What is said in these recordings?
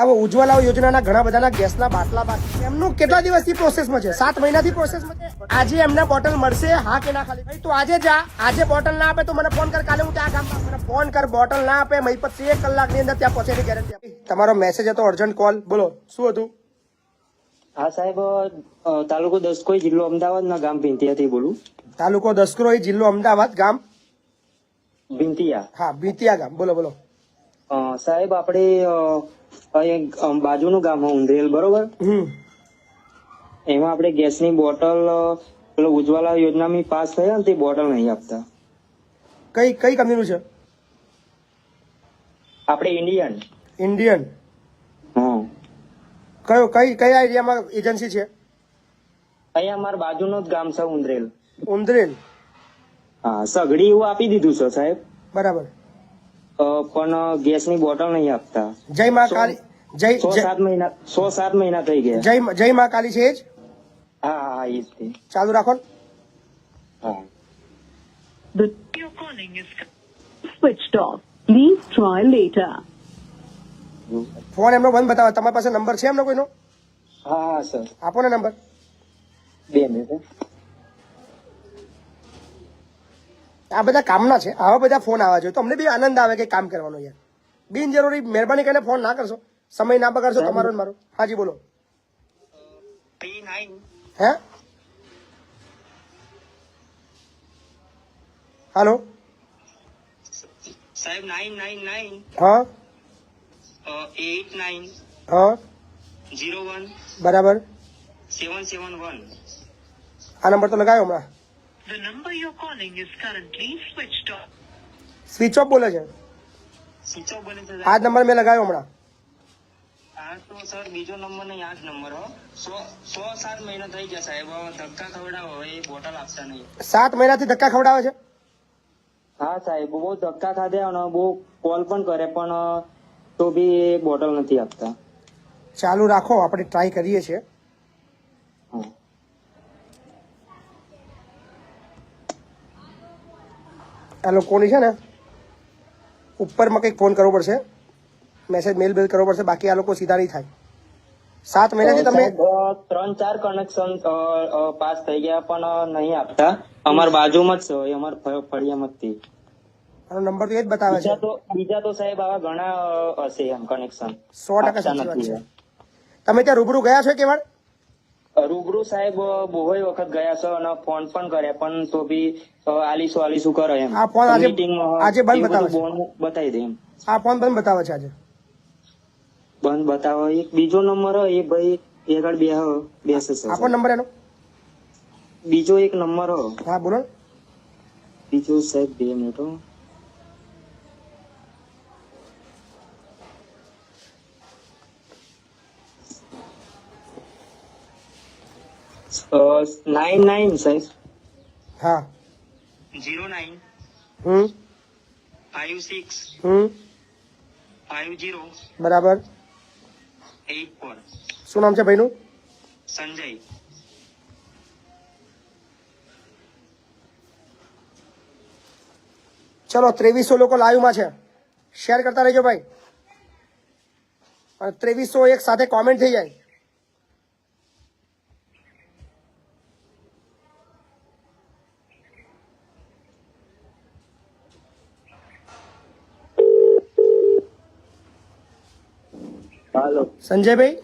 હવે ઉજ્જવલા યોજનાના ઘણા બધાના ગેસના બાટલા બાકી એમનું કેટલા દિવસથી પ્રોસેસમાં છે? 7 મહિનાથી પ્રોસેસમાં છે. આજે એમને બોટલ મળશે, હા કે ના? ખાલી ભાઈ તું આજે જા, આજે બોટલ ના આપે તો મને ફોન કર, કાલે હું ત્યાં કામ મને ફોન કર. બોટલ ના આપે મહીપત 1 કલાકની અંદર ત્યાં પહોંચેની ગેરંટી આપી. તમારો મેસેજ હતો અર્જન્ટ કોલ, બોલો શું હતું? હા સાહેબ, તાલુકો દસકોઈ જિલ્લો અમદાવાદના ગામ ભીંતિયાથી બોલું. તાલુકો દસક્રોઈ, જિલ્લો અમદાવાદ, ગામ ભીંતિયા. હા ભીતિયા ગામ. બોલો બોલો. સાહેબ આપણે બાજુનું ગામ ઉંધેલ, બરોબર? એમાં આપણે ગેસની બોટલ પેલો ઉજ્જવલા યોજનામાં પાસ થયા ને તે બોટલ નહીં આપતા. કઈ કઈ કંપનીનું છે? આપણે ઇન્ડિયન. હા, કયા એરિયામાં એજન્સી છે? અહીંયા અમારા બાજુનું જ ગામ છે ઉંધેલ. ઉંદરેલ. હા, સગડી એવું આપી દીધું છે સાહેબ, બરાબર. પણ ગેસની બોટલ નહીં આપતા. જય મા કાલી. જય 6-7 મહિના થઈ ગયા. જય મા કાલી છે એ જ? હા હા, એ જ તે. ચાલુ રાખો ને. હા. The you're calling is switched off. Please try later. Phone એમનો બંધ બતાવે. તમારી પાસે નંબર છે એમનો કોઈનો? હા હા સર, આપો ને નંબર. 2 મિનિટ. આ બધા કામના છે, આવા બધા ફોન આવવા જોઈએ તો અમને બી આનંદ આવે કે કામ કરવાનો. યાર બિનજરૂરી મહેરબાની કરીને ફોન ના કરશો, સમય ના બગાડશો તમારો ને મારો. હાજી બોલો. હે હાલો સાહેબ 999 હા 89 હા 01 બરાબર. 771. આ નંબર તો લગાવ્યો હમણાં. The number you're calling is currently switched off. Switch off બોલે છે. સ્વિચ ઓફ બોલે છે. આ જ નંબર મેં લગાવ્યો હમણાં. આ તો સર બીજો નંબર નહીં, આ જ નંબર હો. 6-7 મહિના થઈ ગયા સાહેબ, ધક્કા ખવડાવો, એ બોટલ આપતા નહીં. 7 મહિનાથી ધક્કા ખવડાવે છે? હા સાહેબ, બહુ ધક્કા ખાધા અને બહુ કોલ પણ કરે પણ તો બી એ બોટલ નથી આપતા. ચાલુ રાખો, આપણે ટ્રાય કરીએ છીએ. હા. આ લોકોની છે ને ઉપરમાં કંઈક ફોન કરવો પડશે, મેસેજ મેલ કરવો પડશે, બાકી આ લોકો સીધા નહીં થાય. 7 મહિનાથી તમે 3-4 કનેક્શન પાસ થઈ ગયા પણ નહીં આપતા. અમારા બાજુમાં જ છે, અમારા ફળિયામાં જ થી. આનો નંબર તો એ જ બતાવે છે. બીજા તો સાહેબ આવા ઘણા હશે એમ કનેક્શન. 100% સાચી વાત છે. તમે ત્યાં રૂબરૂ ગયા છો કે વાર? રૂબરૂ સાહેબ બહુ વખત ગયા છે અને ફોન પણ કર્યા પણ તો બી આલીશું કરે એમ. આ ફોન આજે બંધ બતાવે છે. બતાવી દે એમ. આ ફોન બંધ બતાવે છે આજે. બંધ બતાવો. એક બીજો નંબર એ ભાઈ એ આગળ બેસે છે. આપો નંબર એનો. બીજો એક નંબર હા બોલો. બીજો સાહેબ 2 મિનિટ. 99 સાહેબ. હા 09 56 50 બરાબર. 84. શું નામ છે ભાઈનું? સંજય. ચલો 2300 લોકો લાઈવમાં છે, શેર કરતા રહેજો ભાઈ. અને 2300 એક સાથે કોમેન્ટ થઈ જાય. હાલો સંજયભાઈ.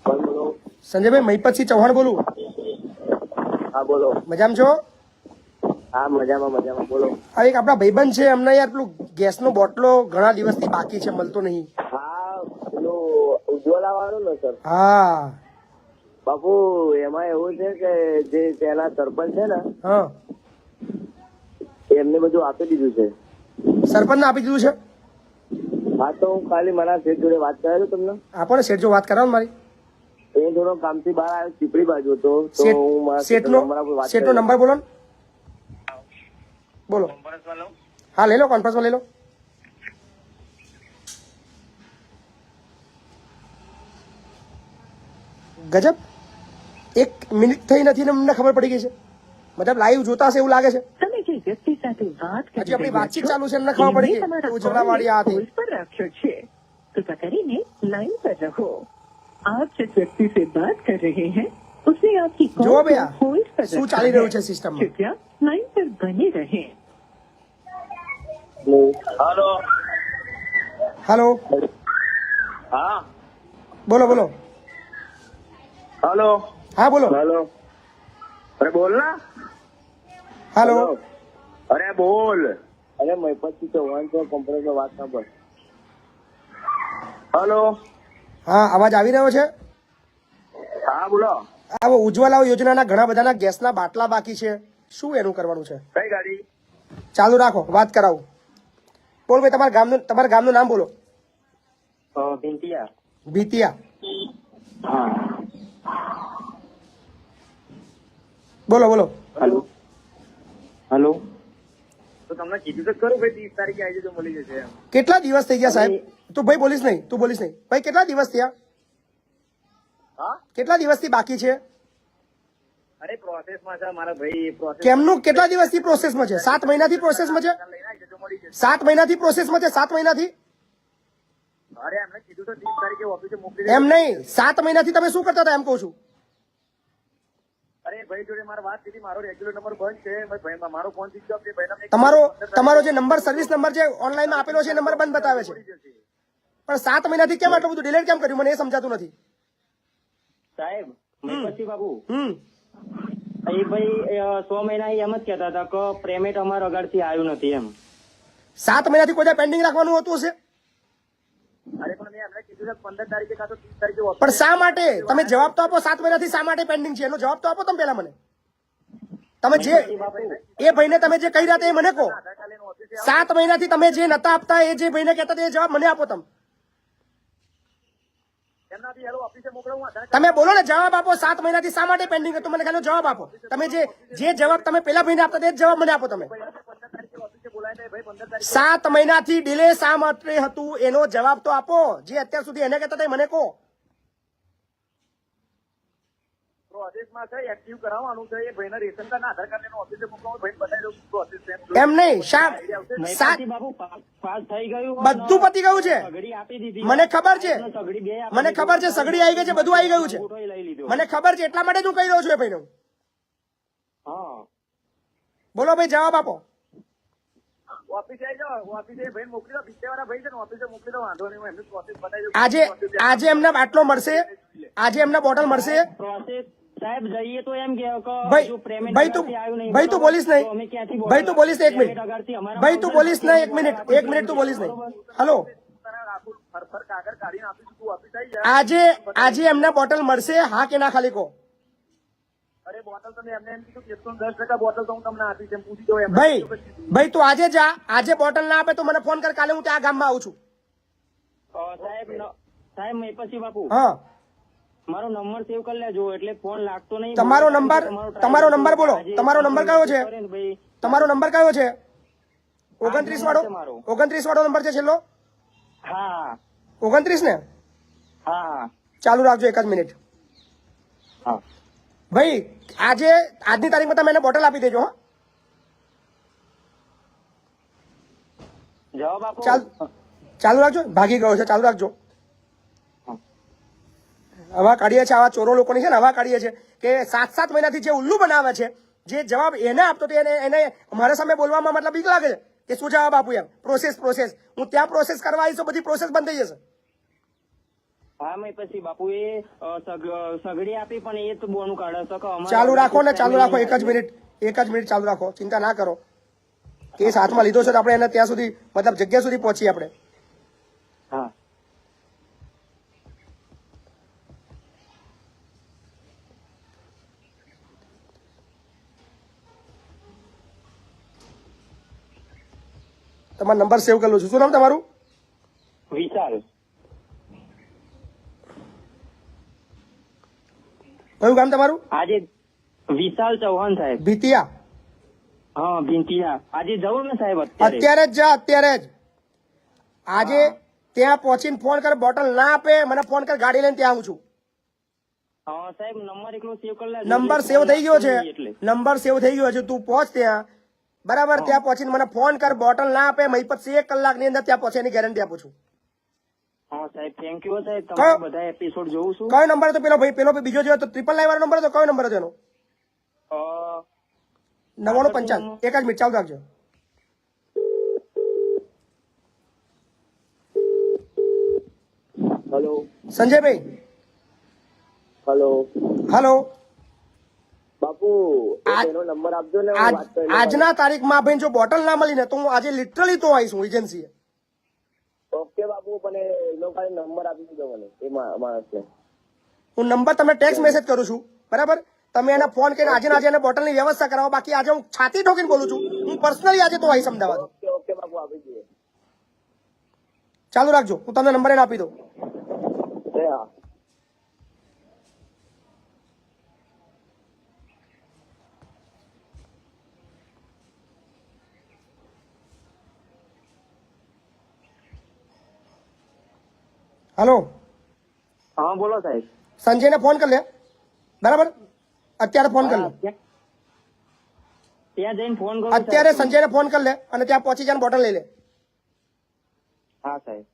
બોલો. સંજયભાઈ મહીપતસિંહ ચૌહાણ બોલું. હા બોલો. મજામાં છો? હા મજામાં બોલો. આ એક આપણા ભાઈબંધ છે, એમને યાર પેલું ગેસનો બોટલો ઘણા દિવસથી બાકી છે, મળતો નહીં. હા પેલું ઉજ્જવલા વાળું ને સર. હા બાપુ એમાં એવું છે કે જે તેના સરપંચ છે ને હા એમને બધું આપી દીધું છે. સરપંચને આપી દીધું છે? હા તો હું ખાલી મારા શેઠ જોડે વાત કરેલું તમને. આપો ને શેઠ જો વાત કરાવો ને મારી. એ થોડો કામથી બહાર આવ્યો, ચીપડી બાજુ હતો તો હું મારા શેઠનો નંબર બોલો ને. બોલો. હા લઈ લો, કોન્ફરન્સમાં લઈ લો. ગજબ, 1 મિનિટ થઈ નથી ને અમને ખબર પડી ગઈ છે. મતલબ લાઈવ જોતા હશે એવું લાગે છે. તમે જે વ્યક્તિ સાથે વાત કરી હજી આપણી રહ્યા વાતચીત છો, ચાલુ છે, એમને ખબર પડી એમને ગઈ તમારા ઉજવલા વાળી આ હતી. કોલ પર રાખ્યો છે. कृपा કરીને लाइन पर रहो। आप जिस व्यक्ति से बात कर रहे हैं उसने आपकी જો कॉल ભૈયા, को होल्ड पर શું रखा ચાલી है। રહ્યું છે સિસ્ટમમાં? कृपया लाइन पर बने रहें। हेलो हेलो, हाँ बोलो बोलो। हेलो हाँ बोलो। हेलो अरे बोल ना हेलो, अरे बोल अरे मैं 25 चौहान से कंपनी में बात ना बोल हेलो હા અવાજ આવી રહ્યો છે? हाँ बोलो આ ઉજ્જવલા યોજનાના ઘણા બધાના ગેસના બાટલા બાકી છે, શું એનું કરવાનું છે? કઈ ગાડી ચાલુ રાખો, વાત કરાવું. બોલ ભાઈ, તમારા ગામનું નામ બોલો. भिंतिया ભીતિયા. हाँ બોલો બોલો. हेलो हेलो તો તમને કીધું તો ખરું ભાઈ 30 તારીખે આવી જજો મળી જશે એમ કેટલા દિવસ થઈ ગયા સાહેબ? તું ભાઈ બોલીશ નહીં, તું બોલીશ નહીં. ભાઈ કેટલા દિવસ થયા? હા કેટલા દિવસથી બાકી છે? અરે પ્રોસેસમાં છે મારા ભાઈ પ્રોસેસ કેમનું કેટલા દિવસથી પ્રોસેસમાં છે? 7 મહિનાથી પ્રોસેસમાં છે? લઈને આવી જજો મળી જશે 7 મહિનાથી પ્રોસેસમાં છે? 7 મહિનાથી? અરે એમને કીધું તો 30 તારીખે ઓફિસે મોકલી એમ નહીં, 7 મહિનાથી તમે શું કરતા હતા એમ કહું છું. અરે ભાઈ જોડે મારે વાત કરી મારો રેગ્યુલર નંબર બંધ છે ભાઈ મારો ફોન સ્વિચ ઓફ છે ભાઈ તમારો જે નંબર સર્વિસ નંબર જે ઓનલાઈનમાં આપેલો છે એ નંબર બંધ બતાવે છે, પણ 7 મહિનાથી કેમ આટલું બધું ડિલેટ કેમ કર્યું મને એ સમજાતું નથી. સાહેબ મહિપતસિંહ બાબુ એ ભાઈ 100 મહિના એમ જ કહેતા હતા કે પેમેન્ટ અમારા અગાડથી આવ્યું નથી એમ. 7 મહિનાથી કોઈ પેન્ડિંગ રાખવાનું હોતું હશે? અરે પણ મેં એમને કીધું 15 તારીખે કાં તો 30 તારીખે પણ શા માટે? તમે જવાબ તો આપો. 7 મહિનાથી શા માટે પેન્ડિંગ છે એનો જવાબ તો આપો તમે પહેલા મને. તમે જે એ ભાઈને તમે જે કહી રહ્યા હતા એ મને કહો. 7 મહિનાથી તમે જે નતા આપતા એ જે ભાઈને કહેતા હતા એ જવાબ મને આપો. એમનાથી હેલો ઓફિસે મોકલાવું આધાર તમે બોલો ને, જવાબ આપો. 7 મહિનાથી શા માટે પેન્ડિંગ હતું મને ખાલી જવાબ આપો. તમે જે જવાબ તમે પેલા ભાઈને આપતા એ જ જવાબ મને આપો. તમે 15 તારીખે ઓફિસે બોલાય ને ભાઈ 15 તારીખે 7 મહિનાથી ડિલે શા માટે હતું એનો જવાબ તો આપો. જે અત્યાર સુધી એને કહેતા હતા એ મને કહો. પ્રોસેસમાં છે એક્ટિવ કરાવવાનું છે એ ભાઈને રેશન કાર્ડ આધાર કાર્ડ એનો ઓફિસે મોકલાવું ભાઈ બતાવી દઉં પ્રોસેસ એમ નહીં, શા મહિપતસિંહ બાબુ પાસ થઈ ગયું બધું પતી ગયું છે. સગડી આપી દીધી. મને ખબર છે, સગડી બે આપી મને ખબર છે, સગડી આવી ગઈ છે, બધું આવી ગયું છે. ફોટો લઈ લીધો. મને ખબર છે, એટલા માટે જ હું કહી રહ્યો છું એ ભાઈને. હા બોલો ભાઈ, જવાબ આપો. ઓફિસે આવી જાઓ ઓફિસે ભાઈ મોકલી દો પિક્ચરવાળા ભાઈ છે ને ઓફિસે મોકલી દો વાંધો નહીં હું એમનું પ્રોસેસ બતાવી દઉં આજે એમને બાટલો મળશે, આજે એમને બોટલ મળશે. પ્રોસેસ સાહેબ જઈએ તો એમ કે ભાઈ જો પેમેન્ટ ભાઈ તું આવ્યું નહીં ભાઈ તું બોલીશ નહીં, તો અમે ક્યાંથી ભાઈ તું બોલીશ નહીં, એક મિનિટ. પેમેન્ટ અગાડથી અમારા ભાઈ તું બોલીશ નહીં, એક મિનિટ તું બોલીશ નહીં. હલો, આખું ફરફર કાગળ કાઢીને આપીશું તું ઓફિસ આવી જા આજે એમને બોટલ મળશે, હા કે ના ખાલી કહો. અરે બોટલ તમે એમને એમ કીધું 110% બોટલ તો હું તમને આપીશ એમ પૂછી દો એમ ભાઈ તું આજે જા, આજે બોટલ ના આપે તો મને ફોન કર, કાલે હું ત્યાં ગામમાં આવું છું. સાહેબ મહિપતસિંહ બાપુ હા, મારો નંબર સેવ કરી લેજો એટલે ફોન લાગતો નહીં. તમારો નંબર બોલો. તમારો નંબર કયો છે? તમારો નંબર કયો છે? 29 વાળો નંબર છે છેલ્લો? હા 29 ને? હા ચાલુ રાખજો એક જ મિનિટ. હા ભાઈ આજની તારીખમાં તમે એને બોટલ આપી દેજો. હા, જવાબ આપો. ચાલુ રાખજો. ભાગી ગયો છે, ચાલુ રાખજો. હવા કાઢીએ છે, આવા ચોરો લોકોની છે ને હવા કાઢીએ છે કે 7 મહિનાથી જે ઉલ્લુ બનાવે છે, જે જવાબ એને આપતો તો એને મારા સામે બોલવામાં મતલબ બીક લાગે છે કે શું જવાબ આપું એમ. પ્રોસેસ હું ત્યાં પ્રોસેસ કરવા આવીશ તો બધી પ્રોસેસ બંધ થઈ જશે. હા મહિપતસિંહ બાપુ એ સગડી આપી પણ એ તો બોનું કાઢે છે કે અમારા ચાલુ રાખો ને, ચાલુ રાખો. એક જ મિનિટ ચાલુ રાખો, ચિંતા ના કરો. કેસ હાથમાં લીધો છે તો આપણે એને ત્યાં સુધી મતલબ જગ્યા સુધી પહોંચીએ આપણે. હા તમારો નંબર સેવ કરેલો છું. શું નામ તમારું? વિશાલ. કયું ગામ તમારું? આજે વિશાલ ચૌહાણ સાહેબ. ભીતિયા. હા ભીંતિયા. આજે જવું ને સાહેબ અત્યારે? અત્યારે જ જા, અત્યારે જ. આજે ત્યાં પહોંચીને ફોન કર, બોટલ ના આપે મને ફોન કર, ગાડી લઈને ત્યાં આવું છું. હા સાહેબ નંબર એકલો સેવ કરી લેજો. નંબર સેવ થઈ ગયો છે, નંબર સેવ થઈ ગયો છે. તું પહોંચ ત્યાં, બરાબર? ત્યાં પહોંચીને મને ફોન કર, બોટલ ના આપે મહિપતસિંહ 1 કલાકની અંદર ત્યાં પહોંચે એની ગેરંટી આપું છું. હા સાહેબ થેન્ક યુ સાહેબ કયો? તમારા બધા એપિસોડ જોઉં છું કયો નંબર હતો પેલો બીજો જો તો 999 વાળો નંબર હતો, કયો નંબર હતો એનો? અ, 9955. એક જ મિનિટ ચાલુ રાખજો. હેલો સંજયભાઈ, હેલો હાલો. બાપુ આ- એનો નંબર આપજો ને હું વાત કરી લઉં. આજના તારીખમાં ભાઈ જો બોટલ ના મળી ને તો હું આજે લિટરલી તો આવીશ હું એજન્સીએ. ઓકે બાપુ પણ એનો ખાલી નંબર આપી દીધો મને એ માણસને. હું નંબર તમને ટેક્સ્ટ મેસેજ કરું છું, બરાબર? તમે એને ફોન કરીને આજે ને આજે એને બોટલની વ્યવસ્થા કરાવો. બાકી આજે હું છાતી ઠોકીને બોલું છું, હું પર્સનલી આજે તો આવીશ અમદાવાદ. ઓકે ઓકે બાપુ આપી દઈએ. ચાલુ રાખજો, હું તમને નંબર એને આપી દઉં. હા હાલો, હા બોલો સાહેબ સંજયને ફોન કરી લે, બરાબર? અત્યારે ફોન કરી લે. ત્યાં જઈને ફોન કરો અત્યારે સાહેબ. સંજયને ફોન કરી લે અને ત્યાં પહોંચી જાય બોટલ લઈ લે. હા સાહેબ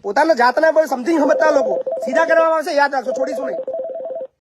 પોતાના જાતને બહુ સમથિંગ સમજતા લોકો સીધા કરવામાં આવશે, યાદ રાખજો, છોડીશું નહીં.